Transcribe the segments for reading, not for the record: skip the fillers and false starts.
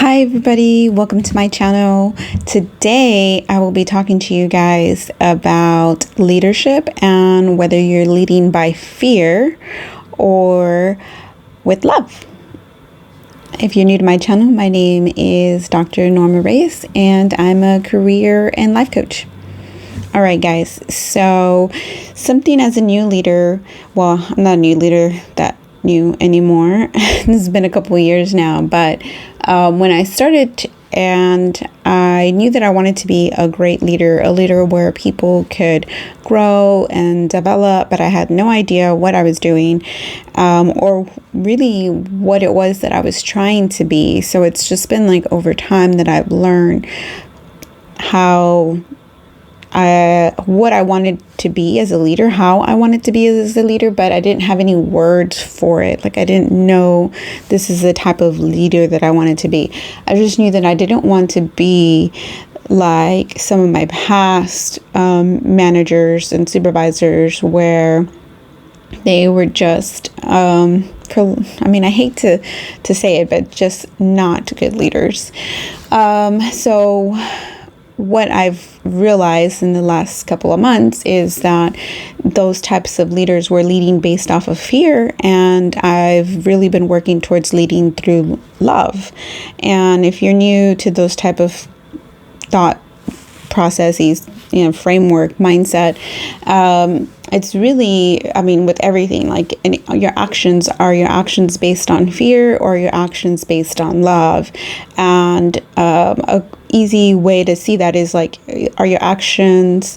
Hi everybody, welcome to my channel. Today I will be talking to you guys about leadership and whether you're leading by fear or with love. If you're new to my channel, my name is Dr. Norma Reyes and I'm a career and life coach. All right, guys, so something as a new leader, well, I'm not a new leader that new anymore. This has been a couple of years now, but when I started and I knew that I wanted to be a great leader, a leader where people could grow and develop, but I had no idea what I was doing or really what it was that I was trying to be. So it's just been like over time that I've learned what I wanted to be as a leader, how I wanted to be as a leader, but I didn't have any words for it. Like I didn't know this is the type of leader that I wanted to be. I just knew that I didn't want to be like some of my past managers and supervisors where they were just, I hate to say it, but just not good leaders. So what I've realized in the last couple of months is that those types of leaders were leading based off of fear, and I've really been working towards leading through love. And if you're new to those type of thought processes, framework, mindset, it's really, with everything, like your actions, are your actions based on fear or your actions based on love? And a easy way to see that is like, are your actions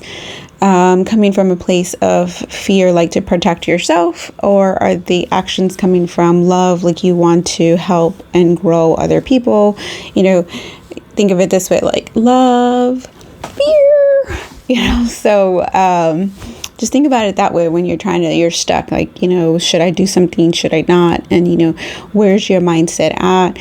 coming from a place of fear, like to protect yourself, or are the actions coming from love, like you want to help and grow other people? Think of it this way, like love, fear, so just think about it that way when you're stuck, like, should I do something, should I not? And, where's your mindset at?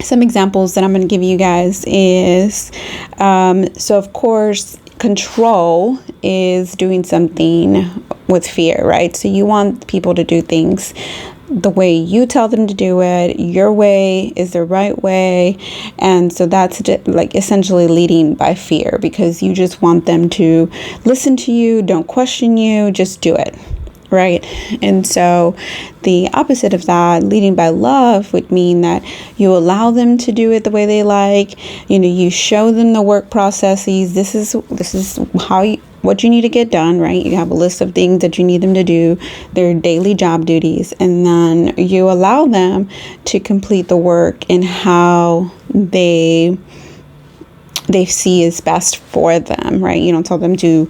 Some examples that I'm going to give you guys is, so of course, control is doing something with fear, right? So you want people to do things the way you tell them to do it. Your way is the right way. And so that's like essentially leading by fear, because you just want them to listen to you, don't question you, just do it. Right. And so the opposite of that, leading by love, would mean that you allow them to do it the way they like. You show them the work processes. This is what you need to get done, right? You have a list of things that you need them to do, their daily job duties, and then you allow them to complete the work in how they see is best for them, right? You don't tell them to,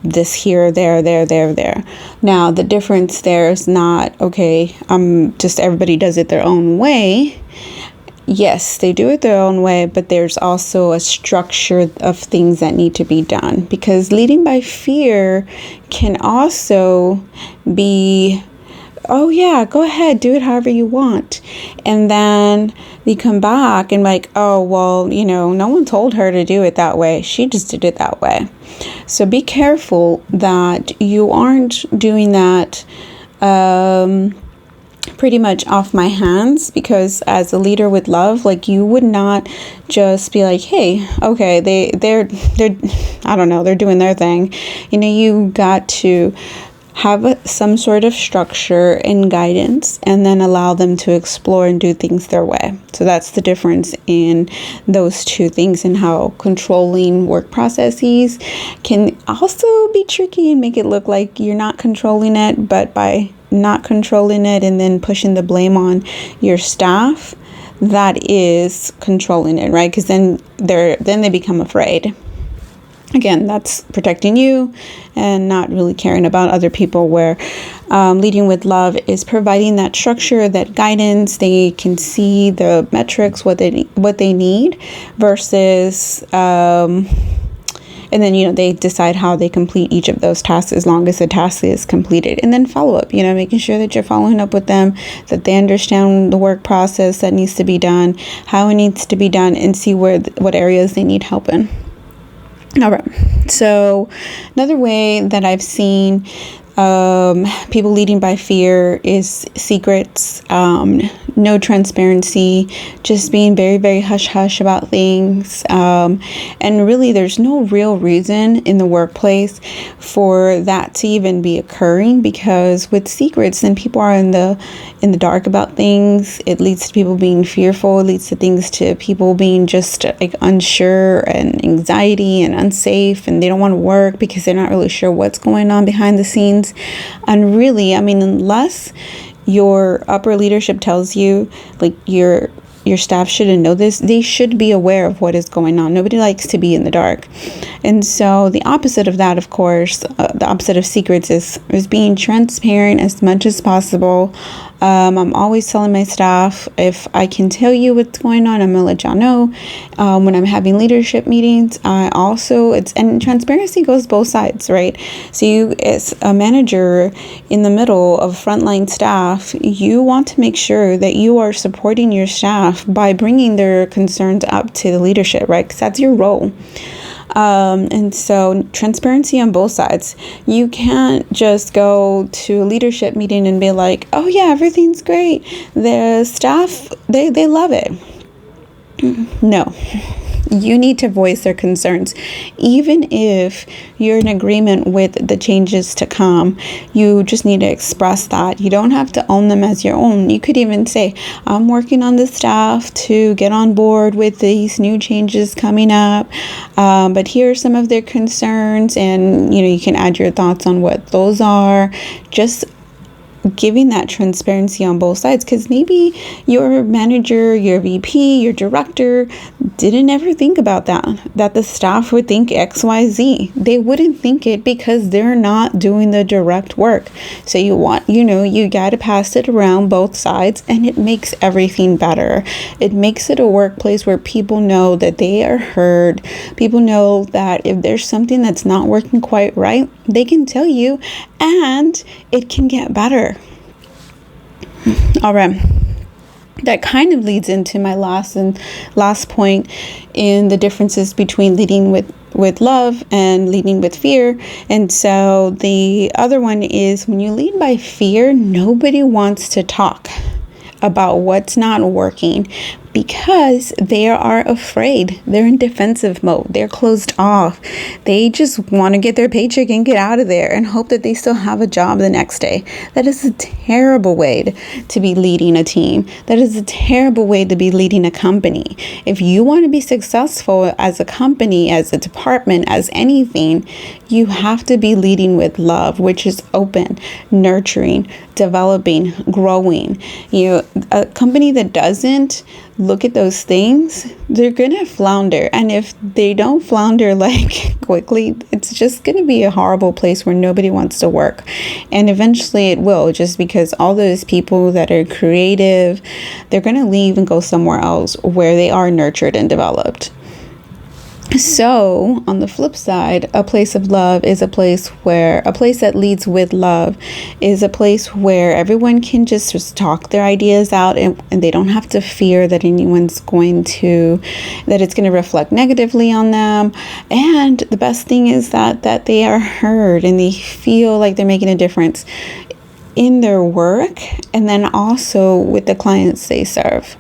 this here, there. Now, the difference there is not, okay, just everybody does it their own way. Yes, they do it their own way, but there's also a structure of things that need to be done, because leading by fear can also be, oh yeah, go ahead, do it however you want. And then you come back and like, oh, well, no one told her to do it that way. She just did it that way. So be careful that you aren't doing that pretty much off my hands, because as a leader with love, like you would not just be like, hey, okay, they're I don't know, they're doing their thing. You got to have some sort of structure and guidance, and then allow them to explore and do things their way. So that's the difference in those two things, and how controlling work processes can also be tricky and make it look like you're not controlling it, but by not controlling it and then pushing the blame on your staff, that is controlling it, right? Because then they become afraid. Again, that's protecting you and not really caring about other people, where leading with love is providing that structure, that guidance. They can see the metrics, what they need, versus and then, they decide how they complete each of those tasks as long as the task is completed. And then follow up, making sure that you're following up with them, that they understand the work process that needs to be done, how it needs to be done, and see what areas they need help in. All right. So another way that I've seen People leading by fear is secrets, no transparency, just being very, very hush hush about things. And really, there's no real reason in the workplace for that to even be occurring, because with secrets, then people are in the dark about things. It leads to people being fearful. It leads to people being just like unsure and anxiety and unsafe, and they don't want to work because they're not really sure what's going on behind the scenes. And really, I mean, unless your upper leadership tells you, like, your staff shouldn't know this, they should be aware of what is going on. Nobody likes to be in the dark. And so the opposite of that, of course, the opposite of secrets is being transparent as much as possible. I'm always telling my staff, if I can tell you what's going on, I'm gonna let y'all know. When I'm having leadership meetings, and transparency goes both sides, right? So you, as a manager in the middle of frontline staff, you want to make sure that you are supporting your staff by bringing their concerns up to the leadership, right? Because that's your role. And so transparency on both sides. You can't just go to a leadership meeting and be like, oh yeah, everything's great. The staff, they love it. No. You need to voice their concerns. Even if you're in agreement with the changes to come, you just need to express that. You don't have to own them as your own. You could even say, I'm working on the staff to get on board with these new changes coming up, but here are some of their concerns, and you can add your thoughts on what those are. Just giving that transparency on both sides, because maybe your manager, your VP, your director didn't ever think about that the staff would think XYZ. They wouldn't think it because they're not doing the direct work. So you got to pass it around both sides, and it makes everything better. It makes it a workplace where people know that they are heard. People know that if there's something that's not working quite right, they can tell you, and it can get better. All right. That kind of leads into my last point in the differences between leading with love and leading with fear. And so the other one is, when you lead by fear, nobody wants to talk about what's not working because they are afraid. They're in defensive mode. They're closed off. They just want to get their paycheck and get out of there and hope that they still have a job the next day. That is a terrible way to be leading a team. That is a terrible way to be leading a company. If you want to be successful as a company, as a department, as anything, you have to be leading with love, which is open, nurturing, developing, growing. A company that doesn't look at those things, they're gonna flounder. And if they don't flounder like quickly, it's just gonna be a horrible place where nobody wants to work. And eventually it will, just because all those people that are creative, they're gonna leave and go somewhere else where they are nurtured and developed. So on the flip side, a place of love is a place that leads with love is a place where everyone can just talk their ideas out, and they don't have to fear that that it's going to reflect negatively on them. And the best thing is that they are heard and they feel like they're making a difference in their work, and then also with the clients they serve.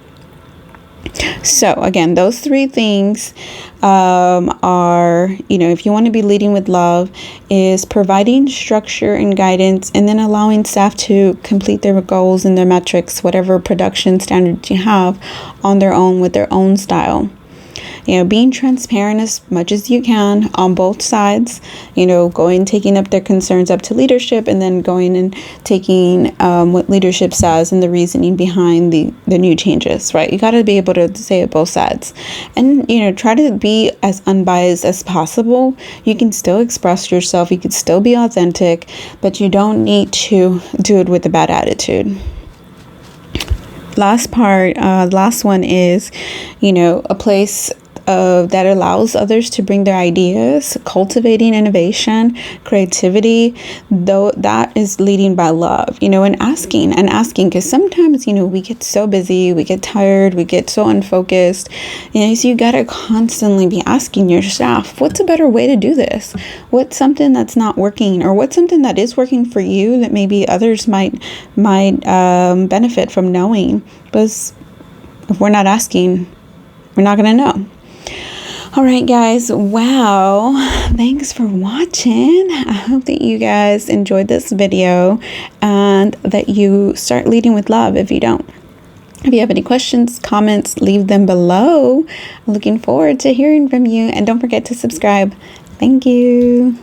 So again, those three things are, if you want to be leading with love, is providing structure and guidance, and then allowing staff to complete their goals and their metrics, whatever production standards you have, on their own with their own style. Being transparent as much as you can on both sides, taking up their concerns up to leadership, and then going and taking what leadership says and the reasoning behind the new changes, right? You got to be able to say it both sides, and, try to be as unbiased as possible. You can still express yourself. You can still be authentic, but you don't need to do it with a bad attitude. Last one is, a place that allows others to bring their ideas, cultivating innovation, creativity, though that is leading by love, and asking, because sometimes, we get so busy, we get tired, we get so unfocused, so you got to constantly be asking yourself, what's a better way to do this? What's something that's not working, or what's something that is working for you that maybe others might benefit from knowing? Because if we're not asking, we're not going to know. All right, guys. Wow. Thanks for watching. I hope that you guys enjoyed this video and that you start leading with love if you don't. If you have any questions, comments, leave them below. I'm looking forward to hearing from you. And don't forget to subscribe. Thank you.